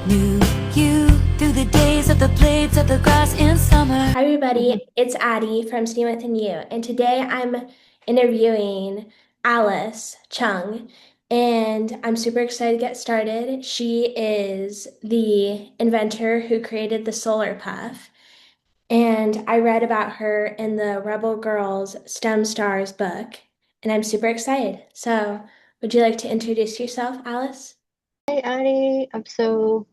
Knew you through the days of the blades of the grass in summer. Hi, everybody. It's Addie from STEAM Within You, and today I'm interviewing Alice Chung, and I'm super excited to get started. She is the inventor who created the SolarPuff, and I read about her in the Rebel Girls STEM Stars book, and I'm super excited. So, would you like to introduce yourself, Alice? Hi, Addie. I'm so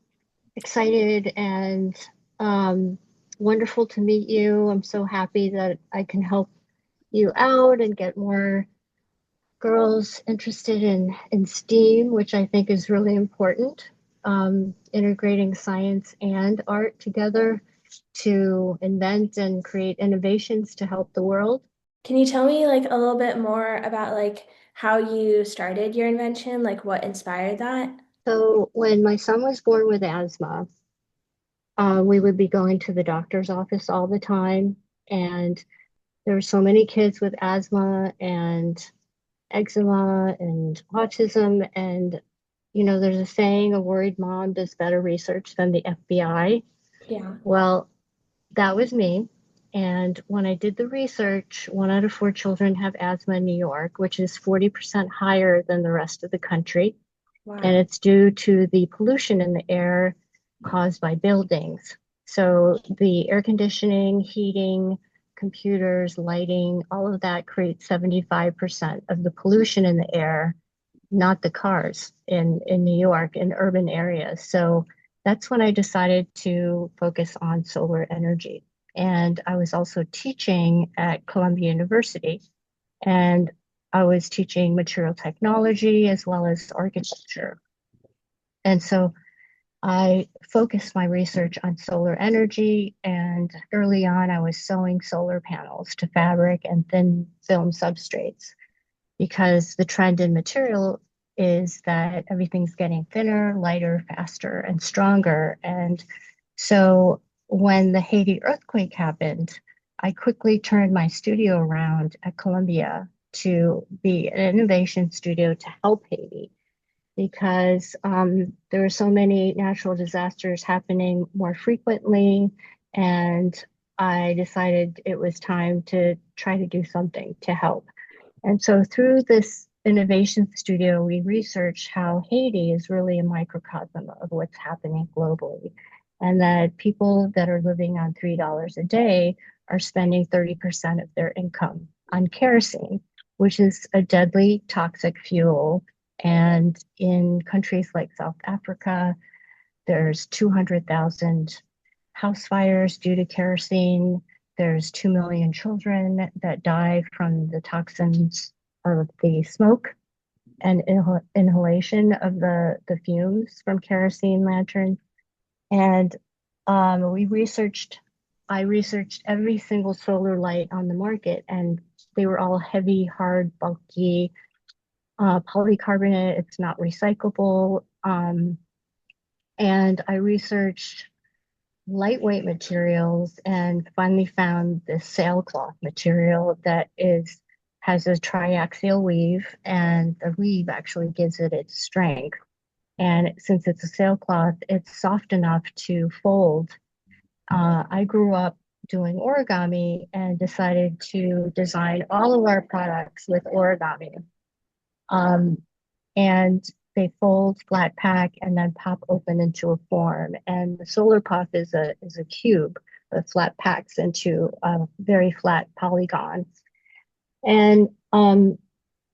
excited and um, wonderful to meet you. I'm so happy that I can help you out and get more girls interested in STEAM, which I think is really important. Integrating science and art together to invent and create innovations to help the world. Can you tell me like a little bit more about like how you started your invention, like what inspired that? So when my son was born with asthma, we would be going to the doctor's office all the time, and there were so many kids with asthma and eczema and autism. And, there's a saying, a worried mom does better research than the FBI. Yeah. Well, that was me. And when I did the research, 1 out of 4 children have asthma in New York, which is 40% higher than the rest of the country. And Wow. it's due to the pollution in the air caused by buildings. So the air conditioning, heating, computers, lighting, all of that creates 75% of the pollution in the air, not the cars in New York, in urban areas. So that's when I decided to focus on solar energy. And I was also teaching at Columbia University, and I was teaching material technology as well as architecture. And so I focused my research on solar energy, and early on, I was sewing solar panels to fabric and thin film substrates because the trend in material is that everything's getting thinner, lighter, faster, and stronger. And so when the Haiti earthquake happened, I quickly turned my studio around at Columbia to be an innovation studio to help Haiti because there were so many natural disasters happening more frequently. And I decided it was time to try to do something to help. And so through this innovation studio, we researched how Haiti is really a microcosm of what's happening globally. And that people that are living on $3 a day are spending 30% of their income on kerosene, which is a deadly toxic fuel. And in countries like South Africa, there's 200,000 house fires due to kerosene. There's 2 million children that die from the toxins of the smoke and inhalation of the fumes from kerosene lanterns. And I researched every single solar light on the market, and they were all heavy, hard, bulky, polycarbonate. It's not recyclable. And I researched lightweight materials and finally found this sailcloth material that is has a triaxial weave, and the weave actually gives it its strength. And since it's a sailcloth, it's soft enough to fold. I grew up doing origami and decided to design all of our products with origami. Um, and they fold, flat pack, and then pop open into a form. And the solar puff is a cube that flat packs into a very flat polygon. And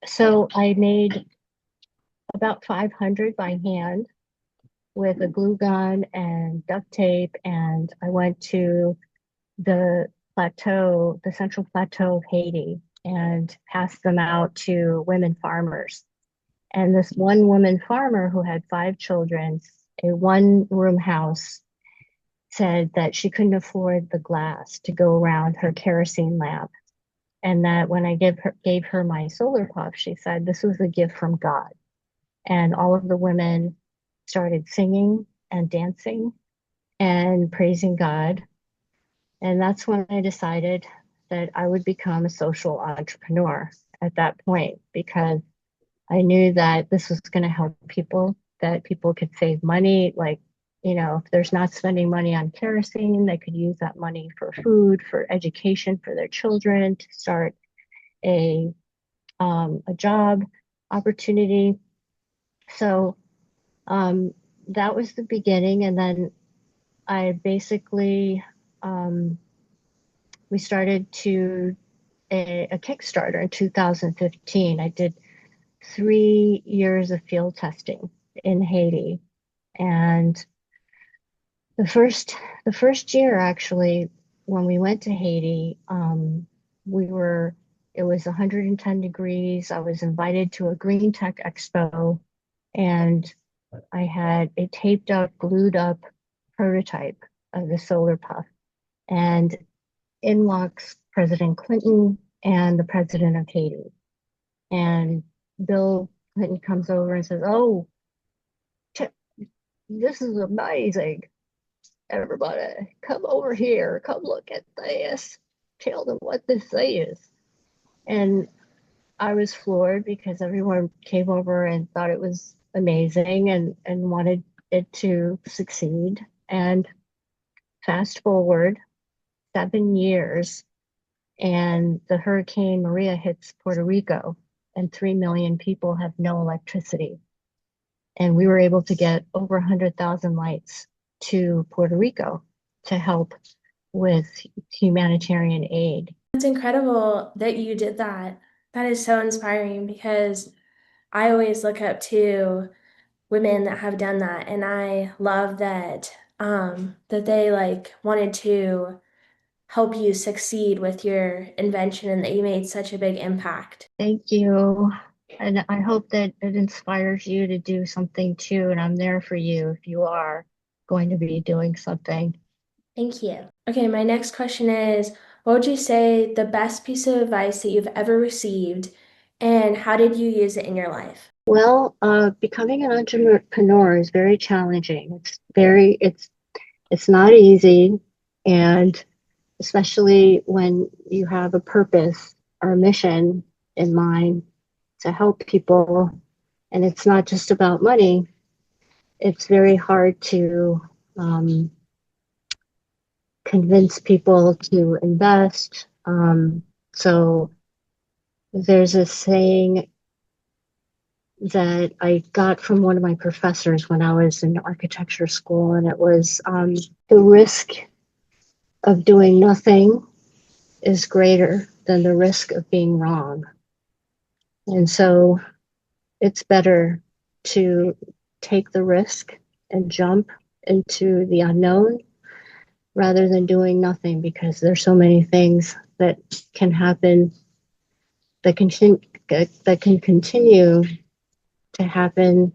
so I made about 500 by hand with a glue gun and duct tape. And I went to the plateau, the central plateau of Haiti, and passed them out to women farmers. And this one woman farmer who had 5 children, a one-room house, said that she couldn't afford the glass to go around her kerosene lamp. And that when I gave her my solar puff, she said this was a gift from God. And all of the women started singing and dancing and praising God. And that's when I decided that I would become a social entrepreneur at that point, because I knew that this was going to help people, that people could save money. Like if there's not spending money on kerosene, they could use that money for food, for education for their children, to start a a job opportunity. So that was the beginning, and then I basically we started to a Kickstarter in 2015. I did 3 years of field testing in Haiti, and the first the first year actually, when we went to Haiti, we were it was 110 degrees. I was invited to a Green Tech Expo, and I had a taped up, glued up prototype of the Solar Puff. And in walks President Clinton and the president of Haiti. And Bill Clinton comes over and says, "Oh, this is amazing. Everybody, come over here. Come look at this. Tell them what this is." And I was floored because everyone came over and thought it was amazing and wanted it to succeed. And fast forward 7 years, and the Hurricane Maria hits Puerto Rico, and 3 million people have no electricity. And we were able to get over 100,000 lights to Puerto Rico to help with humanitarian aid. It's incredible that you did that. That is so inspiring because I always look up to women that have done that, and I love that that they like wanted to help you succeed with your invention and that you made such a big impact. Thank you. And I hope that it inspires you to do something too. And I'm there for you if you are going to be doing something. Thank you. Okay, my next question is, what would you say the best piece of advice that you've ever received, and how did you use it in your life? Well, becoming an entrepreneur is very challenging. It's not easy, and especially when you have a purpose or a mission in mind to help people, and it's not just about money. It's very hard to convince people to invest. So there's a saying that I got from one of my professors when I was in architecture school, and it was the risk of doing nothing is greater than the risk of being wrong. And so it's better to take the risk and jump into the unknown rather than doing nothing, because there's so many things that can happen that can continue to happen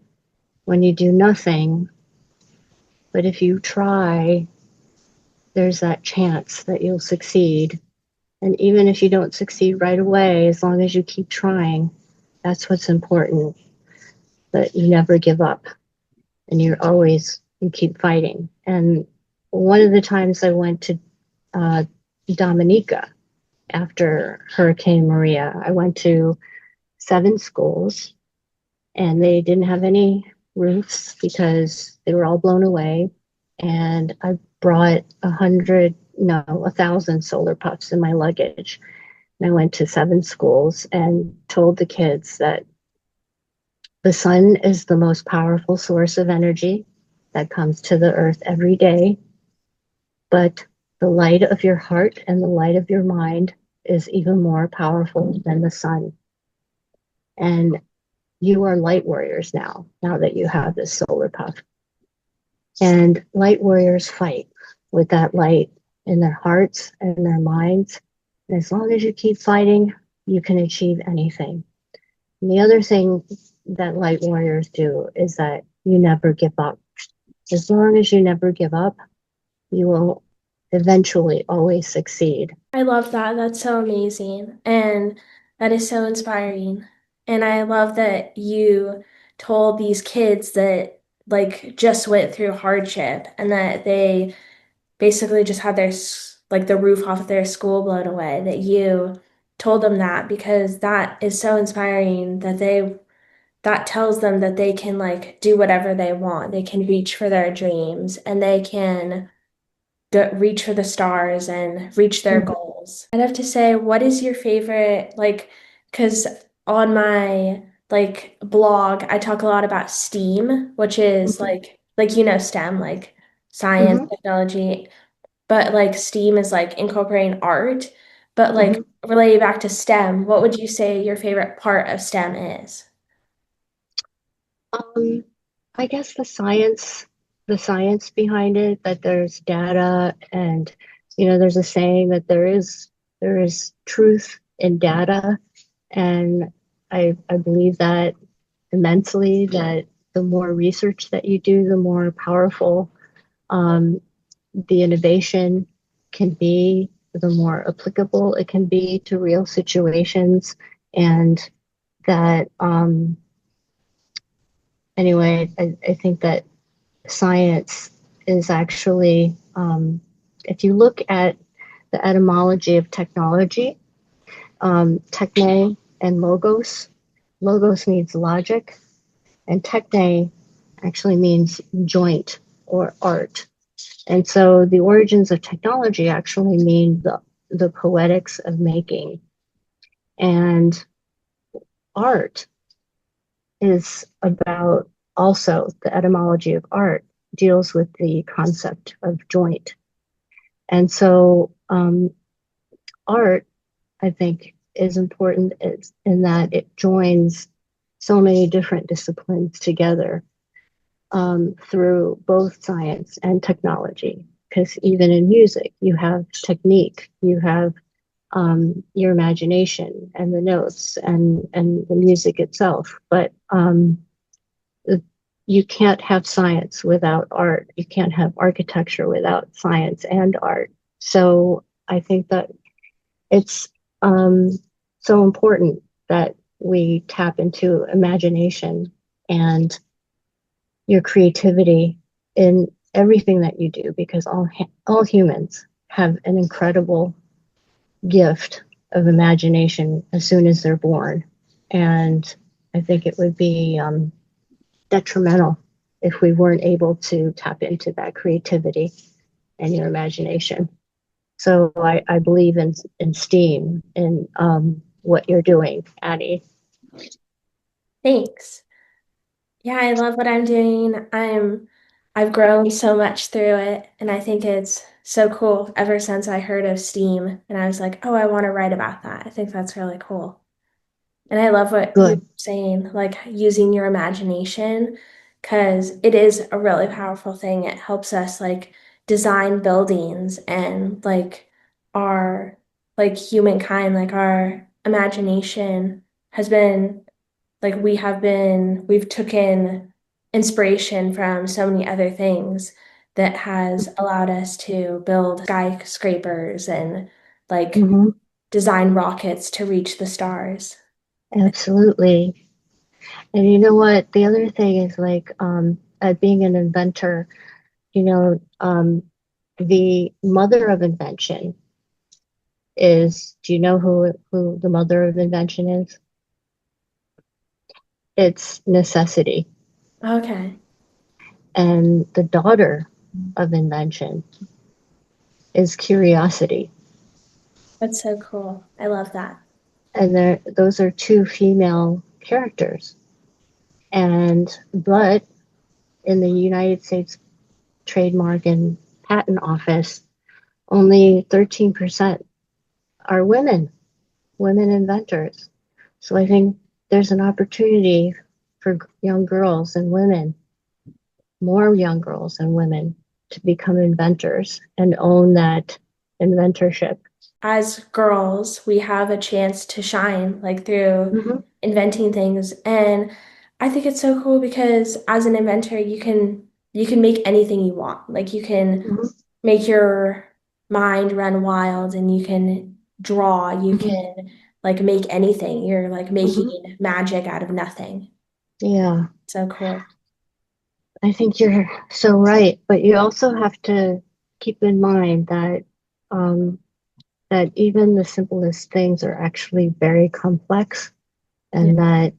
when you do nothing. But if you try, there's that chance that you'll succeed. And even if you don't succeed right away, as long as you keep trying, that's what's important. That you never give up, and you keep fighting. And one of the times I went to Dominica after Hurricane Maria, I went to 7 schools, and they didn't have any roofs because they were all blown away. And I brought 1,000 solar puffs in my luggage. And I went to 7 schools and told the kids that the sun is the most powerful source of energy that comes to the earth every day. But the light of your heart and the light of your mind is even more powerful than the sun. And you are light warriors now that you have this solar puff. And light warriors fight with that light in their hearts and their minds. And as long as you keep fighting, you can achieve anything. And the other thing that light warriors do is that you never give up. As long as you never give up, you will eventually always succeed. I love that. That's so amazing. And that is so inspiring. And I love that you told these kids that like just went through hardship and that they basically just had like the roof off of their school blown away, that you told them that because that is so inspiring that they that tells them that they can like do whatever they want. They can reach for their dreams and they can reach for the stars and reach their Mhm. goals. I'd have to say, what is your favorite, like, because on my like blog, I talk a lot about STEAM, which is Mhm. like you know STEM, like science, Mhm. technology, but like STEAM is like incorporating art. But like Mhm. related back to STEM, what would you say your favorite part of STEM is? Um, I guess the science behind it, that there's data and, there's a saying that there is truth in data. And I believe that immensely, that the more research that you do, the more powerful um, the innovation can be, the more applicable it can be to real situations. And that, anyway, I think that science is actually, if you look at the etymology of technology, techne and logos, logos means logic, and techne actually means joint or art. And so the origins of technology actually mean the poetics of making. And art is about, also the etymology of art deals with the concept of joint. And so art, I think, is important in that it joins so many different disciplines together through both science and technology. Because even in music, you have technique, you have your imagination and the notes and the music itself. But you can't have science without art. You can't have architecture without science and art. So I think that it's um, so important that we tap into imagination and your creativity in everything that you do, because all humans have an incredible gift of imagination as soon as they're born. And I think it would be detrimental if we weren't able to tap into that creativity and your imagination. So I believe in STEAM, in what you're doing, Addie. Thanks. Yeah, I love what I'm doing. I've grown so much through it, and I think it's so cool ever since I heard of STEAM and I was like, "Oh, I want to write about that." I think that's really cool. And I love what you're Good. saying, like using your imagination, because it is a really powerful thing. It helps us like design buildings and like our like humankind, like our imagination has been like we've taken inspiration from so many other things that has allowed us to build skyscrapers and like Hmm. design rockets to reach the stars. Absolutely. And you know what? The other thing is like being an inventor, the mother of invention is, do you know who the mother of invention is? It's necessity. Okay, And the daughter of invention is curiosity. that's so cool. I love that. And those are two female characters. And but in the United States Trademark and Patent Office, only 13% are women inventors. So I think there's an opportunity for young girls and women, more young girls and women, to become inventors and own that inventorship. As girls, we have a chance to shine like through Mm-hmm. inventing things. And I think it's so cool because as an inventor, you can make anything you want. Like you can Mm-hmm. make your mind run wild and you can draw, you Mm-hmm. can like make anything. You're like Mm-hmm. making magic out of nothing. Yeah, So cool. I think you're so right. But you also have to keep in mind um, that even the simplest things are actually very complex, Yeah. and that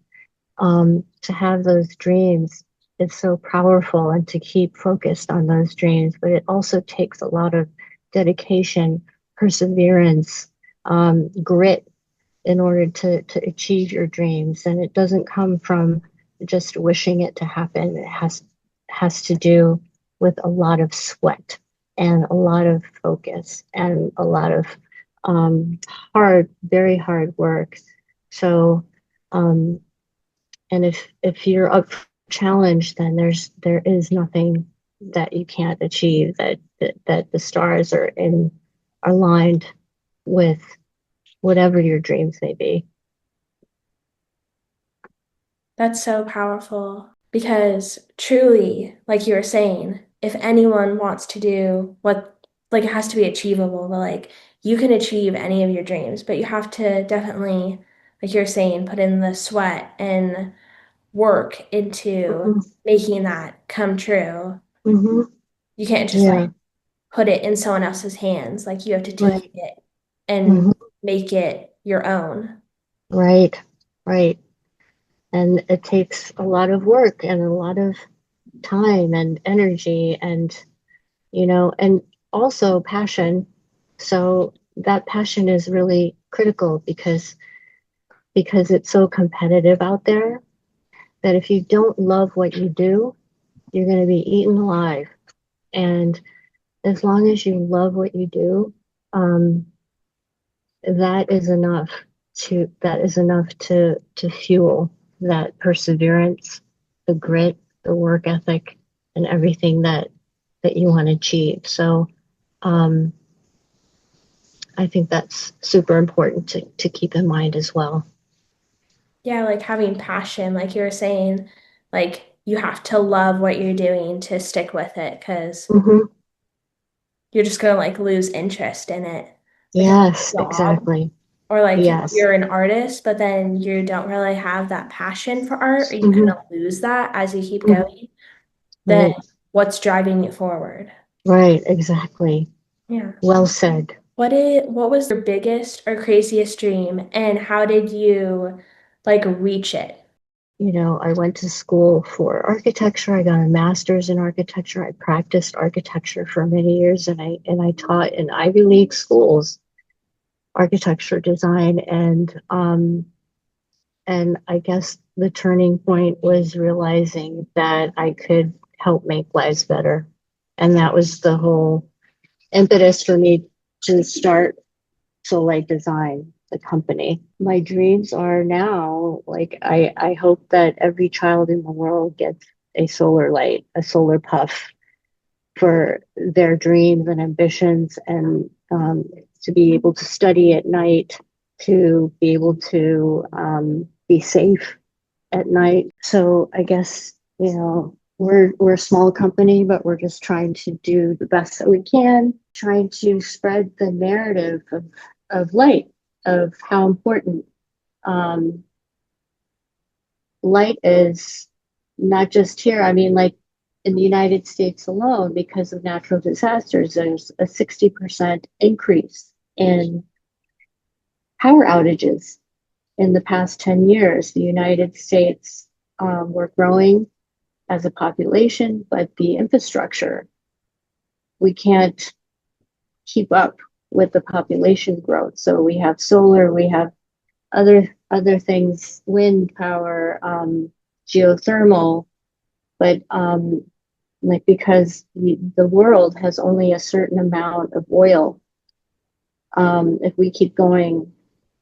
to have those dreams is so powerful and to keep focused on those dreams, but it also takes a lot of dedication, perseverance, grit in order to achieve your dreams. And it doesn't come from just wishing it to happen. It has to do with a lot of sweat and a lot of focus and a lot of very hard work. So, and if you're up for a challenge, then there is nothing that you can't achieve. That the stars are aligned with whatever your dreams may be. That's so powerful because truly, like you were saying, if anyone wants to do what, like, it has to be achievable, but like you can achieve any of your dreams, but you have to definitely, like you're saying, put in the sweat and work into Hmm. making that come true. Hmm. You can't just Yeah, like put it in someone else's hands. Like you have to take right. it and Hmm. make it your own. Right, right. And it takes a lot of work and a lot of time and energy and, and also passion. So that passion is really critical because it's so competitive out there that if you don't love what you do, you're going to be eaten alive. And as long as you love what you do, um, that is enough to fuel that perseverance, the grit, the work ethic, and everything that you want to achieve. So um, I think that's super important to keep in mind as well. Yeah, like having passion, like you were saying, like you have to love what you're doing to stick with it because Hmm. you're just gonna like lose interest in it. Like it's Yes, a job, exactly. or like Yes. you're an artist, but then you don't really have that passion for art, or you kind Hmm. of lose that as you keep Hmm. going. Then Right. what's driving you forward? Right. Exactly. Yeah. Well said. What was your biggest or craziest dream and how did you like reach it? I went to school for architecture. I got a master's in architecture. I practiced architecture for many years, and I taught in Ivy League schools architecture design. And I guess the turning point was realizing that I could help make lives better, and that was the whole impetus for me to start Solar Design, the company. My dreams are now like I hope that every child in the world gets a solar light, a solar puff for their dreams and ambitions, and to be able to study at night, to be able to be safe at night. So I guess we're a small company, but we're just trying to do the best that we can, trying to spread the narrative of light, of how important um, light is, not just here. I mean, like in the United States alone, because of natural disasters, there's a 60% increase in power outages in the past 10 years. The United States, we're growing as a population, but the infrastructure, we can't keep up with the population growth. So we have solar, we have other things, wind power, geothermal, but like because the world has only a certain amount of oil. If we keep going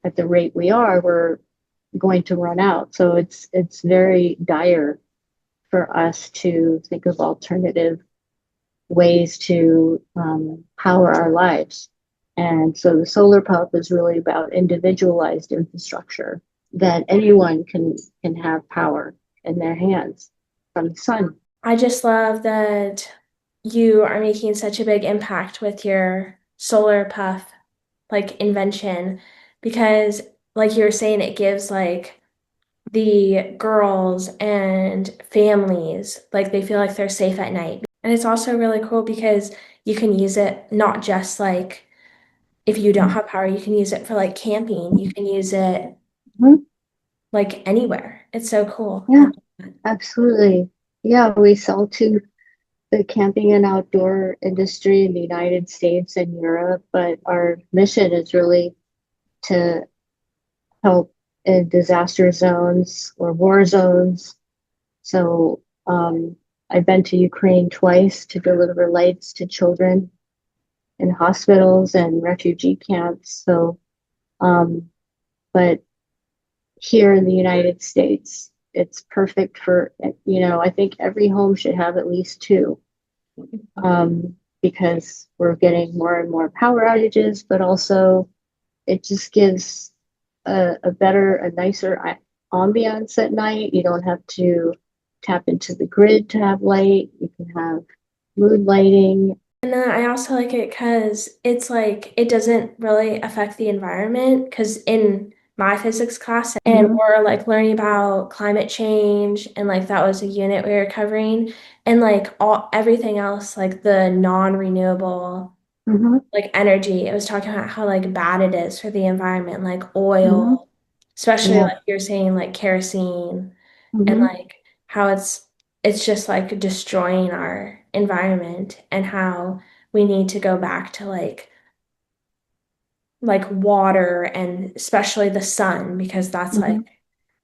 at the rate we are, we're going to run out. So it's very dire for us to think of alternative ways to power our lives. And so the SolarPuff is really about individualized infrastructure that anyone can have power in their hands from the sun. I just love that you are making such a big impact with your solar puff like invention because like you were saying it gives like the girls and families like they feel like they're safe at night. And it's also really cool because you can use it not just like if you don't have power, you can use it for like camping. You can use it Mhm. like anywhere. It's so cool. Yeah, Absolutely. Yeah, we sell to the camping and outdoor industry in the United States and Europe, but our mission is really to help in disaster zones or war zones. So I've been to Ukraine twice to deliver lights to children in hospitals and refugee camps. So, um, but here in the United States, it's perfect for, I think every home should have at least two, because we're getting more and more power outages, but also it just gives a nicer ambiance at night. You don't have to tap into the grid to have light. You can have mood lighting. And then I also like it because it's like it doesn't really affect the environment. Because in my physics class, and Hmm. we're like learning about climate change, and like that was a unit we were covering, and like all everything else, like the non-renewable Hmm. like energy. It was talking about how like bad it is for the environment, like Hmm. oil, especially Yeah. like you're saying like kerosene, and Hmm. like how it's just like destroying our environment, and how we need to go back to like water, and especially the sun, because that's like Hmm.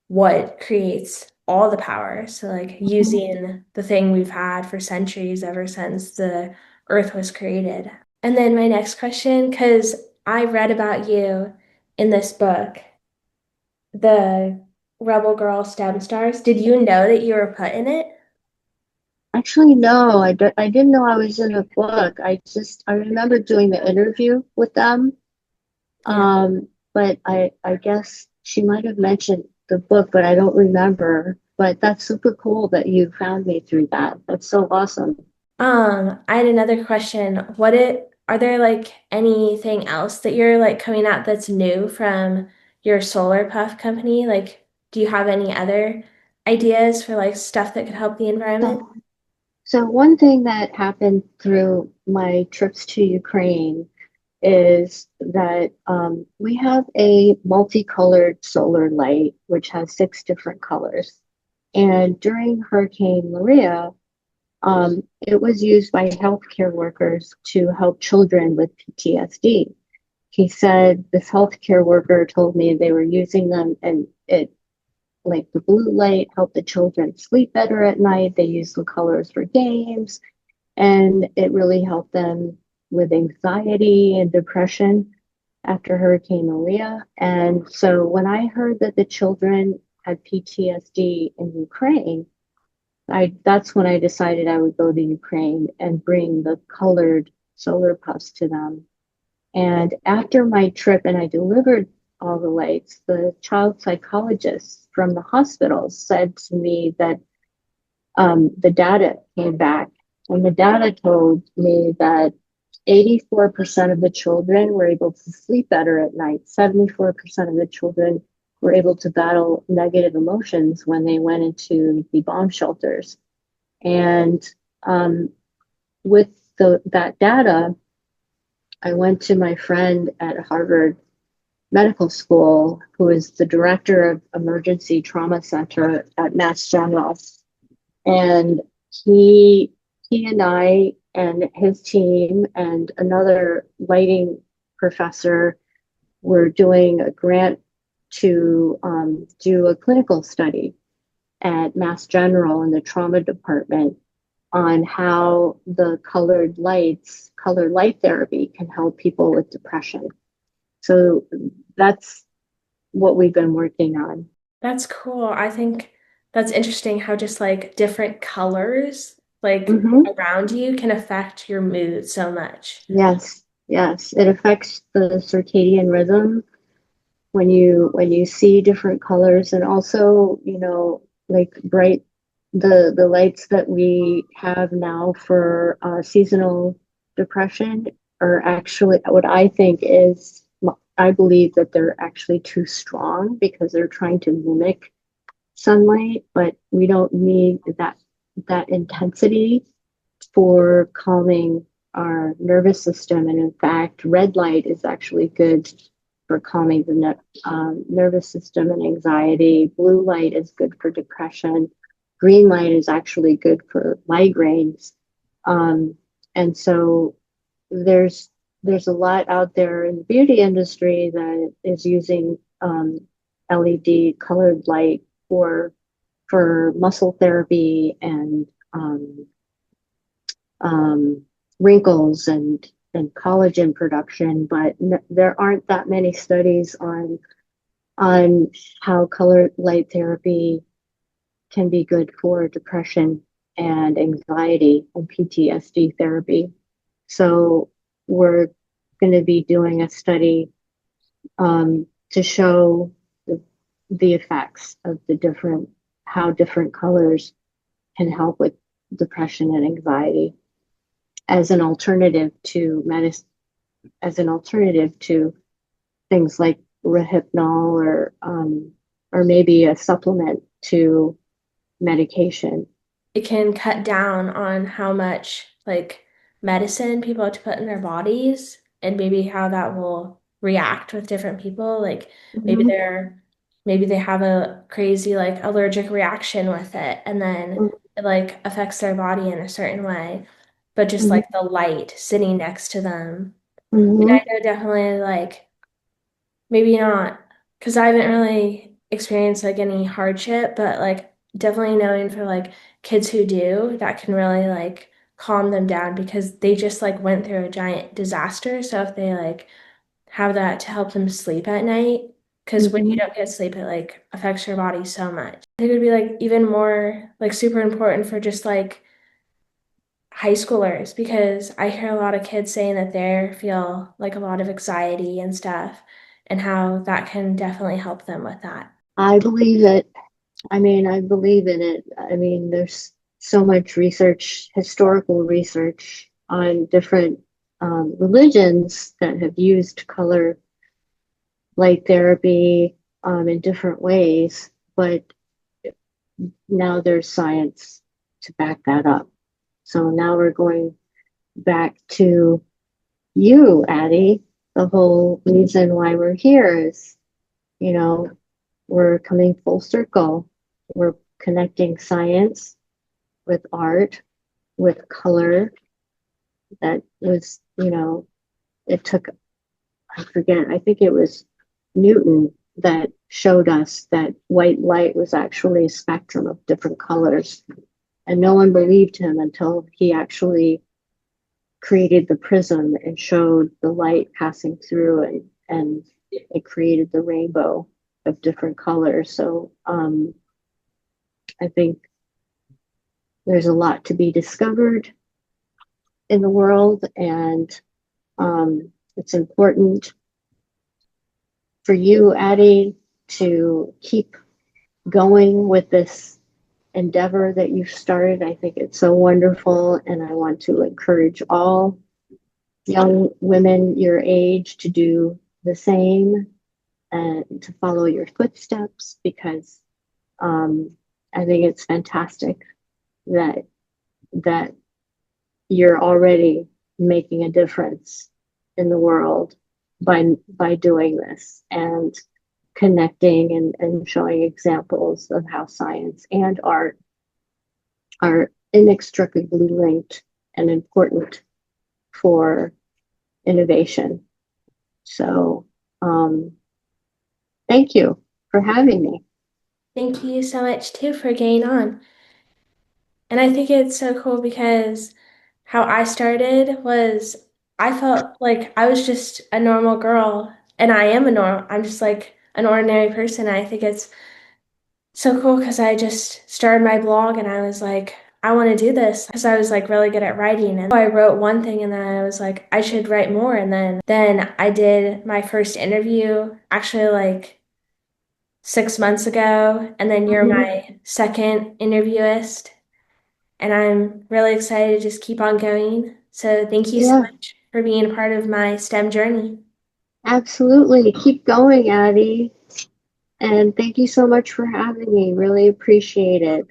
what creates all the power. So like Hmm. using the thing we've had for centuries ever since the earth was created. And then my next question, because I read about you in this book, the Rebel Girl STEM Stars. Did you know that you were put in it? Actually, no, I didn't know I was in a book. I remember doing the interview with them. Yeah. But I guess she might have mentioned the book, but I don't remember. But that's super cool that you found me through that. That's so awesome. I had another question. Are there like anything else that you're like coming out that's new from your SolarPuff company? Like, do you have any other ideas for like stuff that could help the environment? So, so one thing that happened through my trips to Ukraine is that we have a multicolored solar light, which has six different colors. And during Hurricane Maria, it was used by healthcare workers to help children with PTSD. He said this healthcare worker told me they were using them, and it, like, the blue light helped the children sleep better at night. They used the colors for games, and it really helped them with anxiety and depression after Hurricane Maria. And so when I heard that the children had PTSD in Ukraine, I that's when I decided I would go to Ukraine and bring the colored solar puffs to them. And after my trip and I delivered all the lights, the child psychologists from the hospital said to me that the data came back, and the data told me that 84% of the children were able to sleep better at night. 74% of the children were able to battle negative emotions when they went into the bomb shelters. And um, with that data, I went to my friend at Harvard Medical School, who is the director of Emergency Trauma Center at Mass General. And he he and I and his team and another lighting professor were doing a grant to do a clinical study at Mass General in the trauma department on how the color light therapy can help people with depression. So that's what we've been working on. That's cool. I think that's interesting how just like different colors like Hmm. around you can affect your mood so much. Yes, yes. It affects the circadian rhythm when you see different colors, and also, like the lights that we have now for seasonal depression are actually what I think is, I believe that they're actually too strong because they're trying to mimic sunlight, but we don't need that intensity for calming our nervous system. And in fact, red light is actually good for calming the nervous system and anxiety. Blue light is good for depression. green light is actually good for migraines. And so there's a lot out there in the beauty industry that is using LED colored light for muscle therapy and um, wrinkles and collagen production, but there aren't that many studies on how colored light therapy can be good for depression and anxiety and PTSD therapy. So we're going to be doing a study to show the effects of how different colors can help with depression and anxiety as an alternative to medicine, as an alternative to things like Rohypnol or maybe a supplement to medication. It can cut down on how much like medicine people have to put in their bodies and maybe how that will react with different people. Like maybe Mhm. maybe they have a crazy like allergic reaction with it and then it like affects their body in a certain way. But just Mhm. like the light sitting next to them. And Mhm. I know definitely like maybe not because I haven't really experienced like any hardship, but like definitely knowing for like kids who do, that can really like calm them down because they just like went through a giant disaster. So if they like have that to help them sleep at night, because when you Mhm. don't get sleep, it like affects your body so much. I think it would be like even more like super important for just like high schoolers because I hear a lot of kids saying that they feel like a lot of anxiety and stuff, and how that can definitely help them with that. I believe it. I mean, I believe in it. I mean, there's so much research, historical research on different religions that have used color light therapy in different ways, but now there's science to back that up. So now we're going back to you, Addie. The whole reason why we're here is, you know, we're coming full circle. We're connecting science with art, with color. That was, it took, I forget, I think it was Newton that showed us that white light was actually a spectrum of different colors. And no one believed him until he actually created the prism and showed the light passing through and it created the rainbow of different colors. So I think there's a lot to be discovered in the world, and it's important for you, Addie, to keep going with this endeavor that you've started. I think it's so wonderful, and I want to encourage all young women your age to do the same and to follow your footsteps because I think it's fantastic that that you're already making a difference in the world by doing this and connecting and showing examples of how science and art are inextricably linked and important for innovation. So thank you for having me. Thank you so much too for getting on. And I think it's so cool because how I started was I felt like I was just a normal girl, and I am I'm just like an ordinary person. I think it's so cool because I just started my blog and I was like, I want to do this because I was like really good at writing. And I wrote one thing and then I was like, I should write more. And then I did my first interview actually like 6 months ago. And then you're Mhm. my second interviewist. And I'm really excited to just keep on going. So thank you so Yeah, much for being a part of my STEM journey. absolutely. Keep going, Addie. And thank you so much for having me. Really appreciate it.